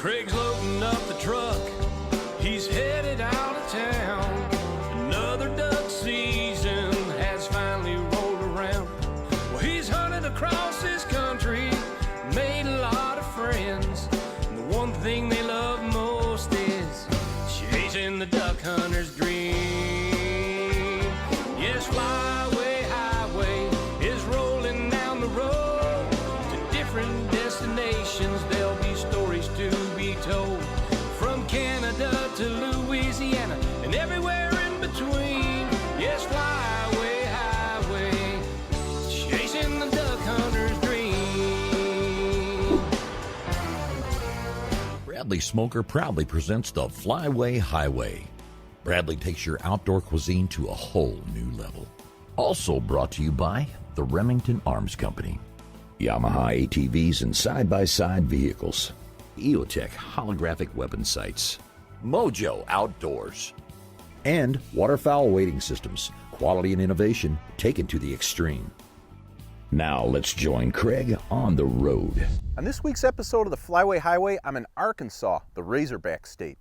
Craig's loading up the truck. He's headed out of town. Another duck season has finally rolled around. Well, he's hunted across this country, made a lot of friends. And the one thing they love most is chasing the duck hunter's dream. Yes, Flyway Highway is rolling down the road to different destinations. There'll be stories to be told, from Canada to Louisiana and everywhere in between. Yes, Flyway Highway, chasing the duck hunter's dream. Bradley Smoker proudly presents the Flyway Highway. Bradley takes your outdoor cuisine to a whole new level. Also brought to you by the Remington Arms Company, Yamaha ATVs and side-by-side vehicles, EOTech holographic weapon sights, Mojo Outdoors, and waterfowl wading systems, quality and innovation taken to the extreme. Now let's join Craig on the road. On this week's episode of the Flyway Highway, I'm in Arkansas, the Razorback State.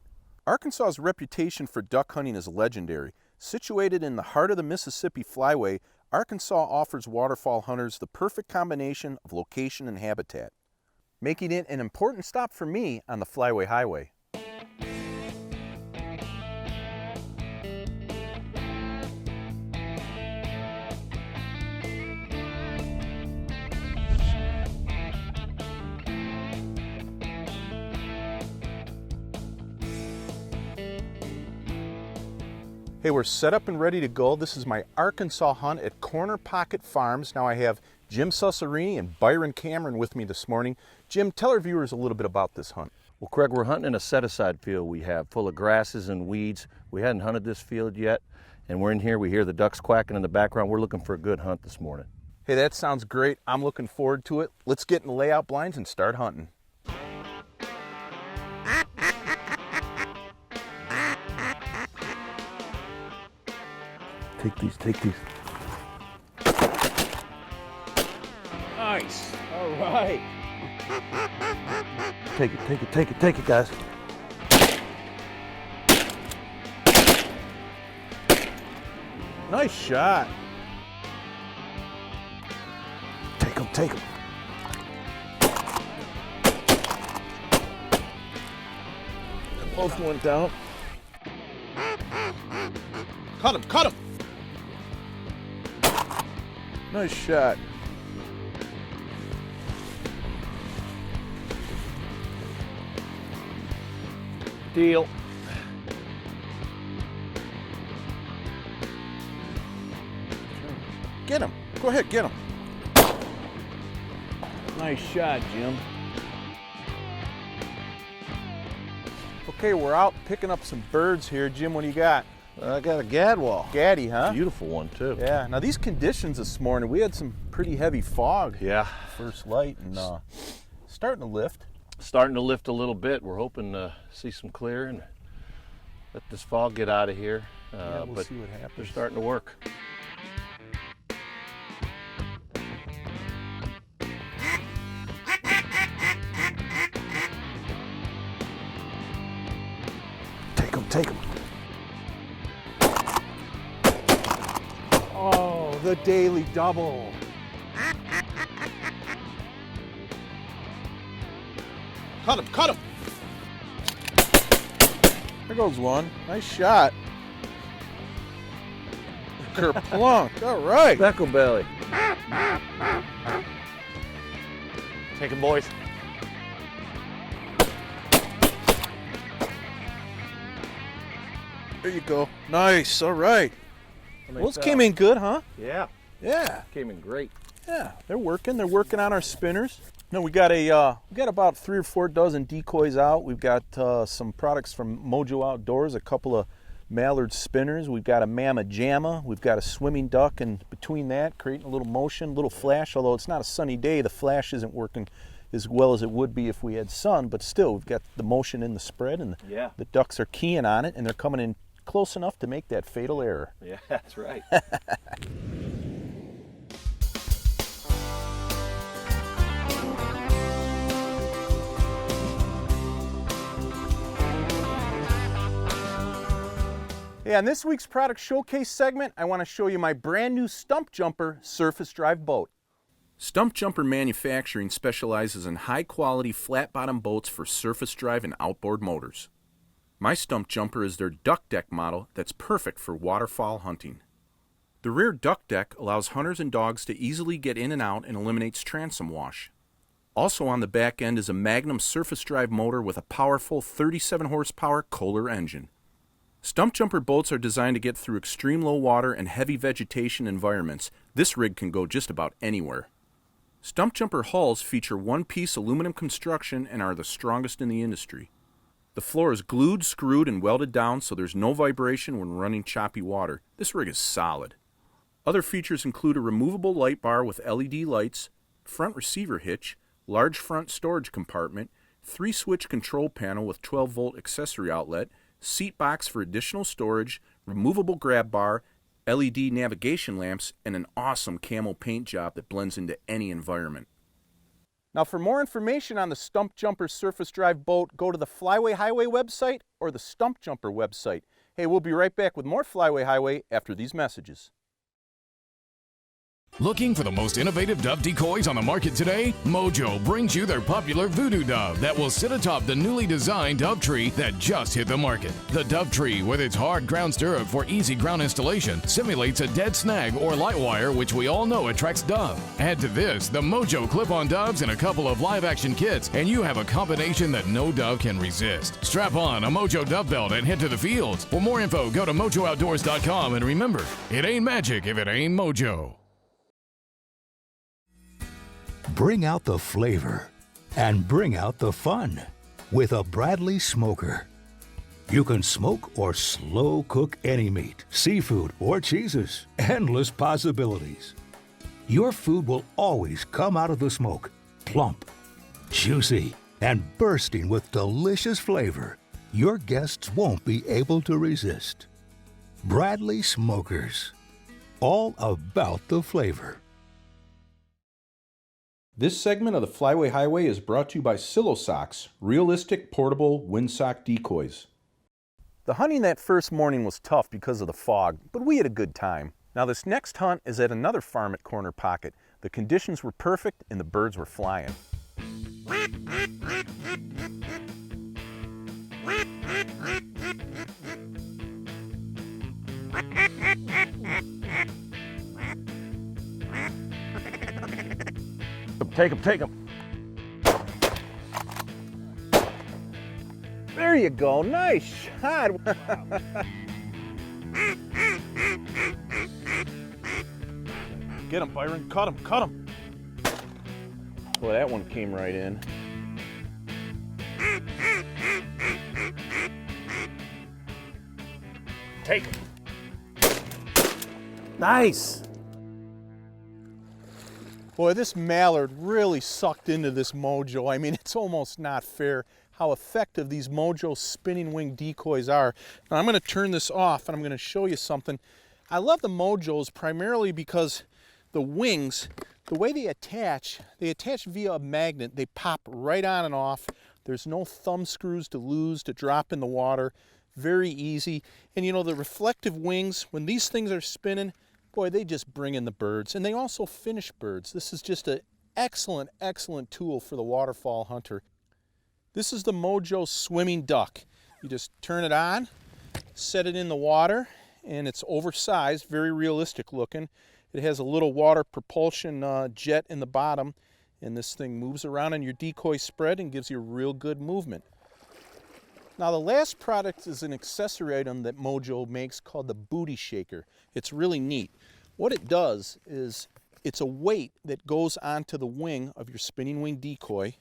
Arkansas's reputation for duck hunting is legendary. Situated in the heart of the Mississippi Flyway, Arkansas offers waterfowl hunters the perfect combination of location and habitat, making it an important stop for me on the Flyway Highway. Hey, we're set up and ready to go. This is my Arkansas hunt at Corner Pocket Farms. Now I have Jim Susserini and Byron Cameron with me this morning. Jim, tell our viewers a little bit about this hunt. Well, Craig, we're hunting in a set-aside field we have full of grasses and weeds. We hadn't hunted this field yet, and we're in here. We hear the ducks quacking in the background. We're looking for a good hunt this morning. Hey, that sounds great. I'm looking forward to it. Let's get in the layout blinds and start hunting. Take these. Nice. All right. Take it, guys. Nice shot. Take them. Both went down. Cut him. Nice shot. Deal. Get him. Go ahead, get him. Nice shot, Jim. Okay, we're out picking up some birds here. Jim, what do you got? I got a gadwall. Gaddy, huh? Beautiful one, too. Yeah. Now, these conditions this morning, we had some pretty heavy fog. Yeah. First light, and starting to lift. Starting to lift a little bit. We're hoping to see some clear and let this fog get out of here. We'll but see what happens. They're starting to work. Take them. Oh, the daily double. Cut him. There goes one. Nice shot. Kerplunk. All right. Speckle belly. Take them, boys. There you go. Nice. All right. Well, those came in good, huh? Yeah. Yeah. Came in great. Yeah. They're working on our spinners. No, we got about 3 or 4 dozen decoys out. We've got some products from Mojo Outdoors, a couple of mallard spinners. We've got a mamma jamma. We've got a swimming duck, and between that, creating a little motion, a little flash. Although it's not a sunny day, the flash isn't working as well as it would be if we had sun. But still, we've got the motion in the spread, and the ducks are keying on it, and they're coming in close enough to make that fatal error. Yeah, that's right. Yeah, in this week's product showcase segment, I want to show you my brand new Stump Jumper surface drive boat. Stump Jumper Manufacturing specializes in high-quality flat-bottom boats for surface drive and outboard motors. My Stump Jumper is their duck deck model that's perfect for waterfowl hunting. The rear duck deck allows hunters and dogs to easily get in and out and eliminates transom wash. Also on the back end is a Magnum surface drive motor with a powerful 37 horsepower Kohler engine. Stump Jumper boats are designed to get through extreme low water and heavy vegetation environments. This rig can go just about anywhere. Stump Jumper hulls feature one-piece aluminum construction and are the strongest in the industry. The floor is glued, screwed, and welded down so there's no vibration when running choppy water. This rig is solid. Other features include a removable light bar with LED lights, front receiver hitch, large front storage compartment, 3-switch control panel with 12-volt accessory outlet, seat box for additional storage, removable grab bar, LED navigation lamps, and an awesome camo paint job that blends into any environment. Now for more information on the Stump Jumper surface drive boat, go to the Flyway Highway website or the Stump Jumper website. Hey, we'll be right back with more Flyway Highway after these messages. Looking for the most innovative dove decoys on the market today? Mojo brings you their popular Voodoo Dove that will sit atop the newly designed dove tree that just hit the market. The dove tree, with its hard ground stirrup for easy ground installation, simulates a dead snag or light wire, which we all know attracts dove. Add to this the Mojo clip-on doves and a couple of live-action kits, and you have a combination that no dove can resist. Strap on a Mojo dove belt and head to the fields. For more info, go to MojoOutdoors.com, and remember, it ain't magic if it ain't Mojo. Bring out the flavor and bring out the fun with a Bradley smoker. You can smoke or slow cook any meat, seafood, or cheeses. Endless possibilities. Your food will always come out of the smoke plump, juicy, and bursting with delicious flavor your guests won't be able to resist. Bradley Smokers. All about the flavor. This segment of the Flyway Highway is brought to you by Silo Socks, realistic portable windsock decoys. The hunting that first morning was tough because of the fog, but we had a good time. Now this next hunt is at another farm at Corner Pocket. The conditions were perfect and the birds were flying. Take him. There you go, nice shot. Get him, Byron, cut him. Boy, that one came right in. Take him. Nice. Boy, this mallard really sucked into this Mojo. I mean, it's almost not fair how effective these Mojo spinning wing decoys are. Now, I'm going to turn this off and I'm going to show you something. I love the Mojos primarily because the wings, the way they attach via a magnet. They pop right on and off. There's no thumb screws to lose, to drop in the water. Very easy. And you know, the reflective wings, when these things are spinning, boy, they just bring in the birds, and they also finish birds. This is just an excellent, excellent tool for the waterfowl hunter. This is the Mojo swimming duck. You just turn it on, set it in the water, and it's oversized, very realistic looking. It has a little water propulsion jet in the bottom, and this thing moves around on your decoy spread and gives you real good movement. Now the last product is an accessory item that Mojo makes called the Booty Shaker. It's really neat. What it does is it's a weight that goes onto the wing of your spinning wing decoy,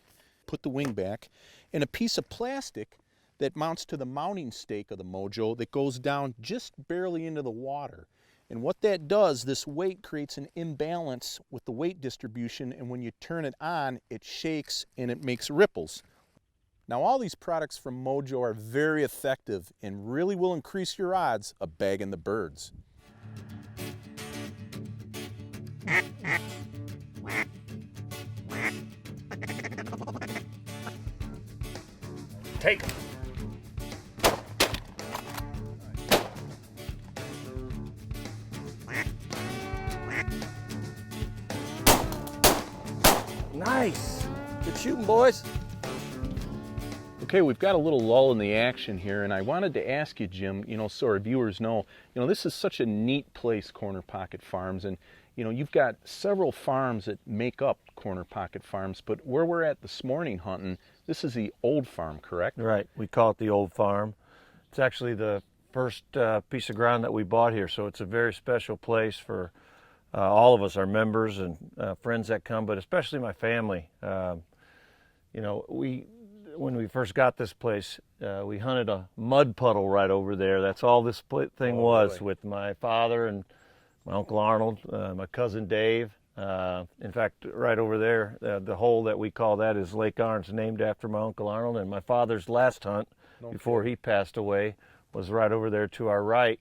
put the wing back, and a piece of plastic that mounts to the mounting stake of the Mojo that goes down just barely into the water. And what that does, this weight creates an imbalance with the weight distribution, and when you turn it on, it shakes and it makes ripples. Now all these products from Mojo are very effective and really will increase your odds of bagging the birds. Take him. Get shooting, boys. Okay, we've got a little lull in the action here, and I wanted to ask you, Jim, so our viewers know, this is such a neat place, Corner Pocket Farms, and, you've got several farms that make up Corner Pocket Farms, but where we're at this morning hunting, this is the old farm, correct? Right, we call it the old farm. It's actually the first piece of ground that we bought here, so it's a very special place for all of us, our members and friends that come, but especially my family. When we first got this place, we hunted a mud puddle right over there. That's all this thing was, with my father and my Uncle Arnold, my cousin Dave. In fact, right over there, the hole that we call that is Lake Arns, named after my Uncle Arnold. And my father's last hunt before he passed away was right over there to our right.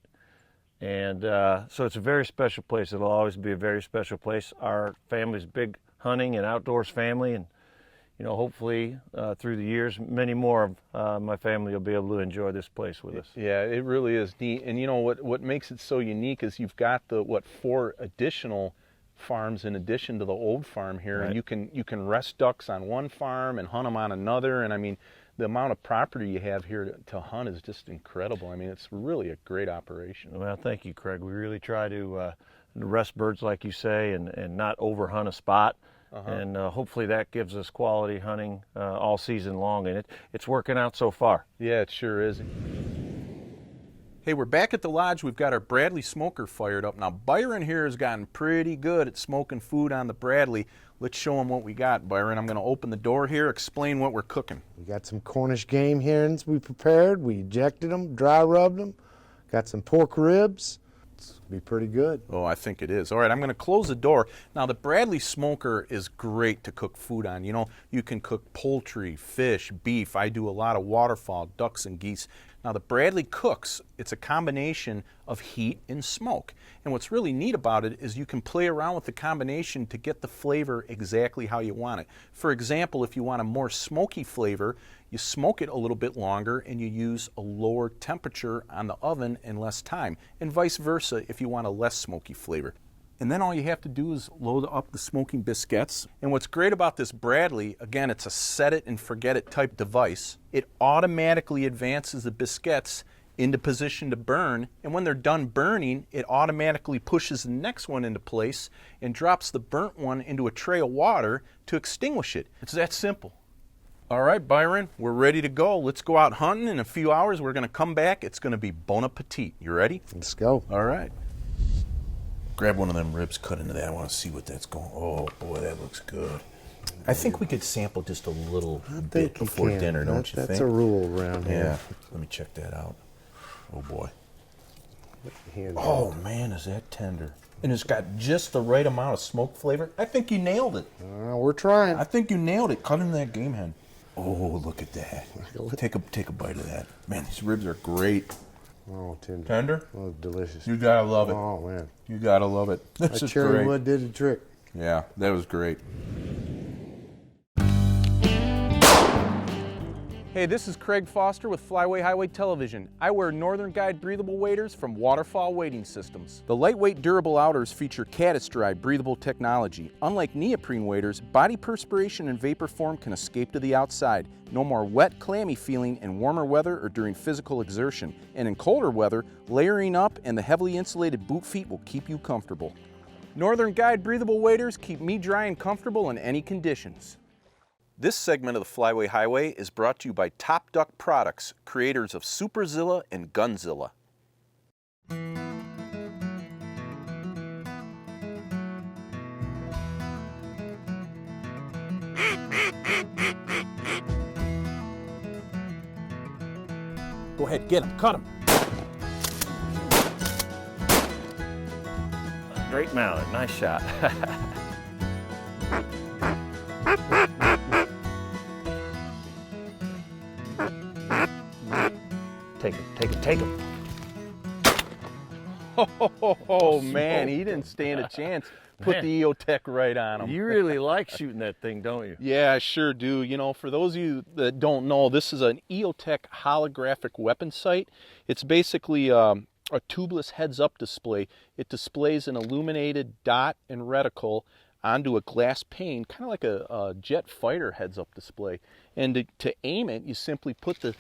And so it's a very special place. It'll always be a very special place. Our family's big hunting and outdoors family, and hopefully through the years, many more of my family will be able to enjoy this place with us. Yeah, it really is neat. And what makes it so unique is you've got the 4 additional farms in addition to the old farm here, right. And you can rest ducks on one farm and hunt them on another. And I mean, the amount of property you have here to hunt is just incredible. I mean, it's really a great operation. Well, thank you, Craig. We really try to rest birds, like you say, and not over hunt a spot. And hopefully that gives us quality hunting all season long, and it's working out so far. Yeah, it sure is. Hey, we're back at the lodge. We've got our Bradley smoker fired up. Now, Byron here has gotten pretty good at smoking food on the Bradley. Let's show him what we got, Byron. I'm going to open the door here, explain what we're cooking. We got some Cornish game herons we prepared. We ejected them, dry rubbed them. Got some pork ribs. Be pretty good. Oh, I think it is. All right, I'm going to close the door. Now, the Bradley smoker is great to cook food on. You can cook poultry, fish, beef. I do a lot of waterfowl, ducks, and geese. Now, the Bradley cooks, it's a combination of heat and smoke. And what's really neat about it is you can play around with the combination to get the flavor exactly how you want it. For example, if you want a more smoky flavor, you smoke it a little bit longer and you use a lower temperature on the oven and less time. And vice versa if you want a less smoky flavor. And then all you have to do is load up the smoking biscuits. And what's great about this Bradley, again, it's a set it and forget it type device. It automatically advances the biscuits into position to burn, and when they're done burning, it automatically pushes the next one into place and drops the burnt one into a tray of water to extinguish it. It's that simple. All right, Byron, we're ready to go. Let's go out hunting. In a few hours, we're going to come back. It's going to be bon appetit. You ready? Let's go. All right. Grab one of them ribs, cut into that. I want to see what that's going. Oh, boy, that looks good. I think we could sample just a little bit before dinner, don't you think? That's a rule around here. Yeah. Let me check that out. Oh, boy. Oh, man, is that tender. And it's got just the right amount of smoke flavor. I think you nailed it. We're trying. I think you nailed it. Cut into that game hen. Oh, look at that. Take a bite of that. Man, these ribs are great. Oh, tender. Tender? Oh, delicious. You gotta love it. Oh, man. You gotta love it. This That is cherry great. wood did the trick. Yeah, that was great. Hey, this is Craig Foster with Flyway Highway Television. I wear Northern Guide breathable waders from Waterfall Wading Systems. The lightweight, durable outers feature caddis-dry breathable technology. Unlike neoprene waders, body perspiration and vapor form can escape to the outside. No more wet, clammy feeling in warmer weather or during physical exertion. And in colder weather, layering up and the heavily insulated boot feet will keep you comfortable. Northern Guide breathable waders keep me dry and comfortable in any conditions. This segment of the Flyway Highway is brought to you by Top Duck Products, creators of Superzilla and Gunzilla. Go ahead, get him, cut him. Great mallet, nice shot. Take him. Oh man, he didn't stand a chance. Put Man. the EOTech right on him. You really like shooting that thing, don't you? Yeah, I sure do. For those of you that don't know, this is an EOTech holographic weapon sight. It's basically a tubeless heads-up display. It displays an illuminated dot and reticle onto a glass pane, kind of like a jet fighter heads-up display. And to aim it, you simply put the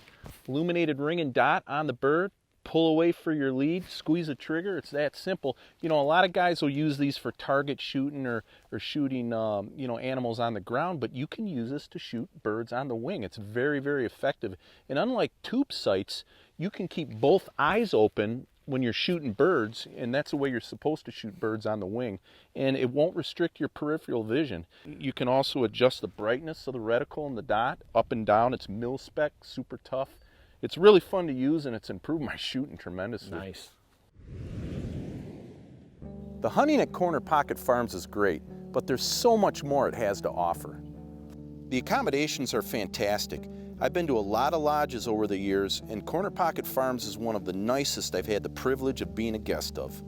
illuminated ring and dot on the bird, pull away for your lead, squeeze a trigger. It's that simple. You know, a lot of guys will use these for target shooting or shooting, you know, animals on the ground, but you can use this to shoot birds on the wing. It's very, very effective. And unlike tube sights, you can keep both eyes open when you're shooting birds, and that's the way you're supposed to shoot birds on the wing, and it won't restrict your peripheral vision. You can also adjust the brightness of the reticle and the dot up and down. It's mil-spec, super tough. It's really fun to use, and it's improved my shooting tremendously. Nice. The hunting at Corner Pocket Farms is great, but there's so much more it has to offer. The accommodations are fantastic. I've been to a lot of lodges over the years, and Corner Pocket Farms is one of the nicest I've had the privilege of being a guest of.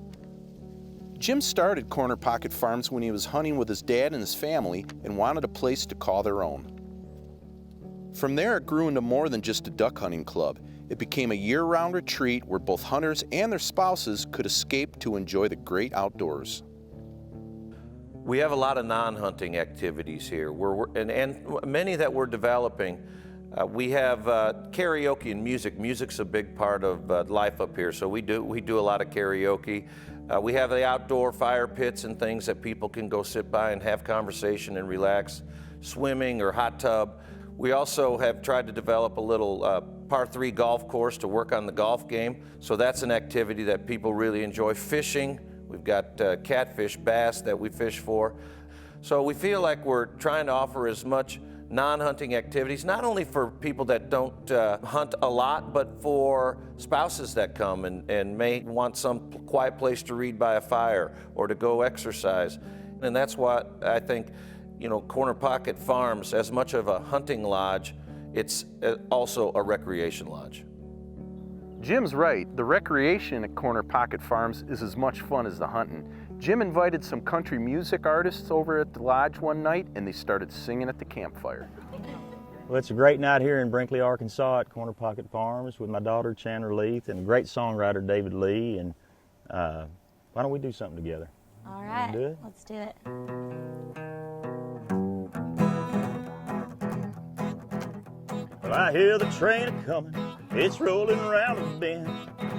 Jim started Corner Pocket Farms when he was hunting with his dad and his family and wanted a place to call their own. From there, it grew into more than just a duck hunting club. It became a year-round retreat where both hunters and their spouses could escape to enjoy the great outdoors. We have a lot of non-hunting activities here, and many that we're developing. We have karaoke and music. Music's a big part of life up here, so we do a lot of karaoke. We have the outdoor fire pits and things that people can go sit by and have conversation and relax. Swimming or hot tub. We also have tried to develop a little par 3 golf course to work on the golf game, so that's an activity that people really enjoy. Fishing, we've got catfish, bass that we fish for. So we feel like we're trying to offer as much non-hunting activities, not only for people that don't hunt a lot, but for spouses that come and may want some quiet place to read by a fire or to go exercise. And that's what I think, you know, Corner Pocket Farms, as much of a hunting lodge, it's also a recreation lodge. Jim's right. The recreation at Corner Pocket Farms is as much fun as the hunting. Jim invited some country music artists over at the lodge one night, and they started singing at the campfire. Well, it's a great night here in Brinkley, Arkansas at Corner Pocket Farms with my daughter Chandler Leith and a great songwriter David Lee. And why don't we do something together? All right, do it? let's do it. Well, I hear the train a-comin', it's rolling around the bend.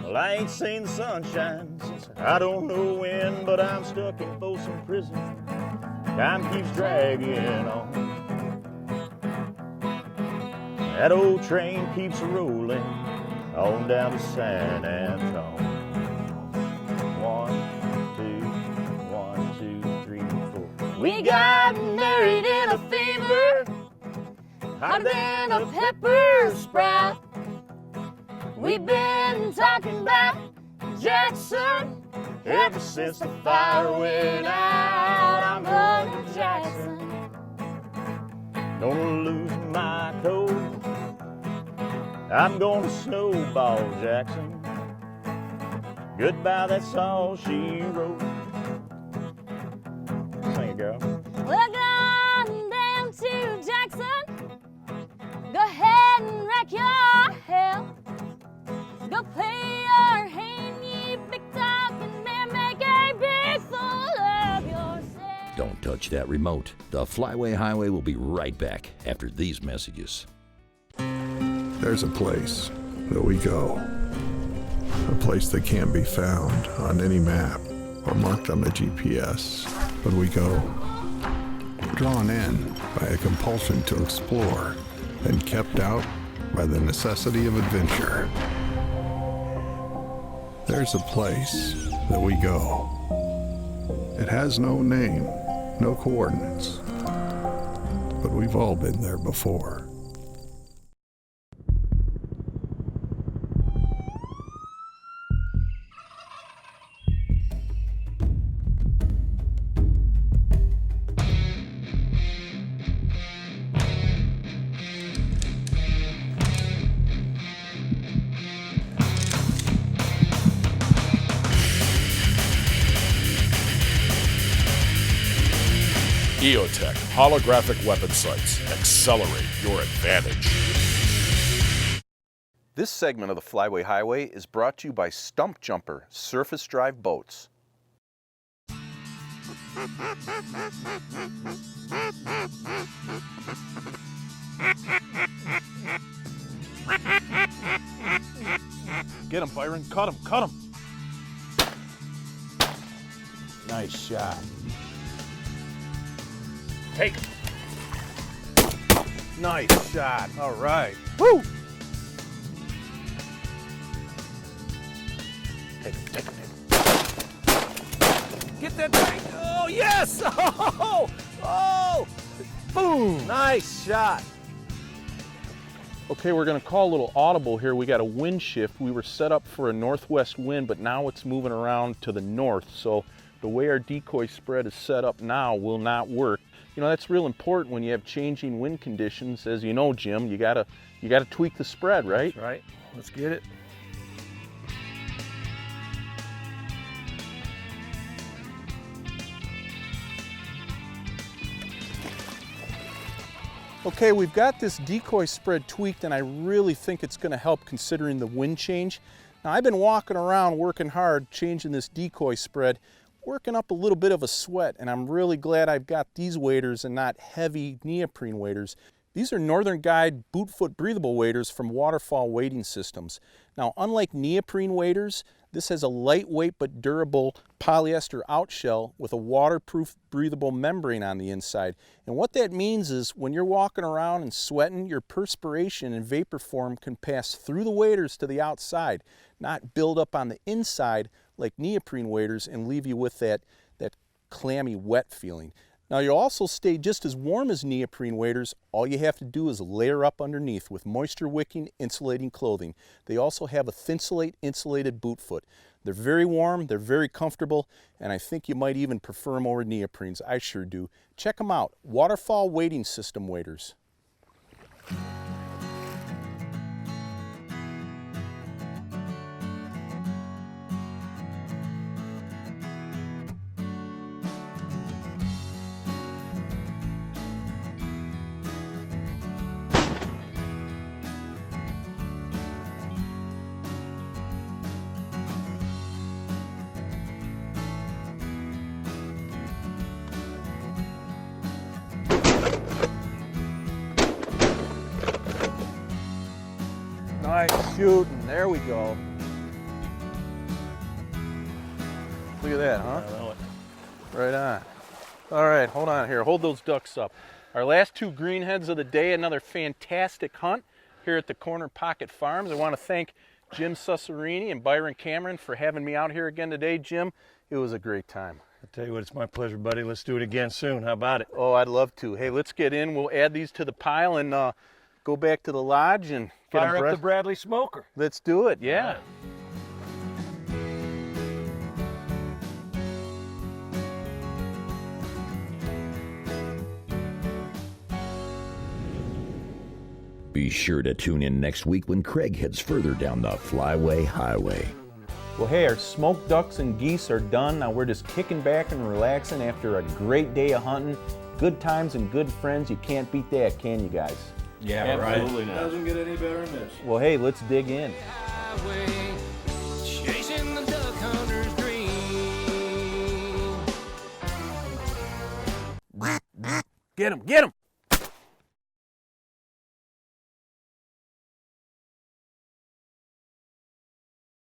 Well, I ain't seen the sunshine since I don't know when, but I'm stuck in Folsom Prison. Time keeps dragging on. That old train keeps rolling on down to San Antonio. 1, 2, 3, 4. We got married in a fever, hotter than a pepper sprout. We've been talking about Jackson ever since the fire went out. I'm going to Jackson. Gonna lose my coat. I'm gonna snowball Jackson. Goodbye, that's all she wrote. Sing it, girl. We're going down to Jackson. Go ahead and wreck your hell. Go play your hand, you big talking man, make a big fool of yourself. Don't touch that remote. The Flyway Highway will be right back after these messages. There's a place that we go. A place that can't be found on any map or marked on the GPS. But we go, drawn in by a compulsion to explore and kept out by the necessity of adventure. There's a place that we go. It has no name, no coordinates, but we've all been there before. EOTech holographic weapon sights. Accelerate your advantage. This segment of the Flyway Highway is brought to you by Stump Jumper Surface Drive Boats. Get him, Byron. Cut him, cut him. Nice shot. Take him. Nice shot. All right. Woo! Take him, take him, take him. Get that thing. Oh, yes! Oh! Oh! Boom! Nice shot. Okay, we're going to call a little audible here. We got a wind shift. We were set up for a northwest wind, but now it's moving around to the north. So the way our decoy spread is set up now will not work. You know, that's real important when you have changing wind conditions. As you know, Jim, you gotta tweak the spread, right? That's right. Let's get it. Okay, we've got this decoy spread tweaked, and I really think it's going to help considering the wind change. Now, I've been walking around working hard, changing this decoy spread, working up a little bit of a sweat, and I'm really glad I've got these waders and not heavy neoprene waders. These are Northern Guide boot-foot breathable waders from Waterfall Wading Systems. Now, unlike neoprene waders, this has a lightweight but durable polyester outshell with a waterproof breathable membrane on the inside. And what that means is when you're walking around and sweating, your perspiration and vapor form can pass through the waders to the outside, not build up on the inside like neoprene waders and leave you with that clammy, wet feeling. Now, you'll also stay just as warm as neoprene waders. All you have to do is layer up underneath with moisture-wicking, insulating clothing. They also have a Thinsulate insulated boot foot. They're very warm, they're very comfortable, and I think you might even prefer them over neoprenes. I sure do. Check them out, Waterfall Wading System waders. Nice shooting. There we go. Look at that, huh? I know it. Right on. All right, hold on here. Hold those ducks up. Our last two greenheads of the day, another fantastic hunt here at the Corner Pocket Farms. I want to thank Jim Susserini and Byron Cameron for having me out here again today. Jim, it was a great time. I tell you what, it's my pleasure, buddy. Let's do it again soon. How about it? Oh, I'd love to. Hey, let's get in. We'll add these to the pile and go back to the lodge and get Fire up the Bradley smoker. Let's do it, yeah. Be sure to tune in next week when Craig heads further down the Flyway Highway. Well, hey, our smoked ducks and geese are done. Now we're just kicking back and relaxing after a great day of hunting. Good times and good friends. You can't beat that, can you guys? Yeah, Absolutely right. not. Doesn't get any better than this. Well, hey, let's dig in. Highway, chasing the duck hunter's dream. Get him, get him!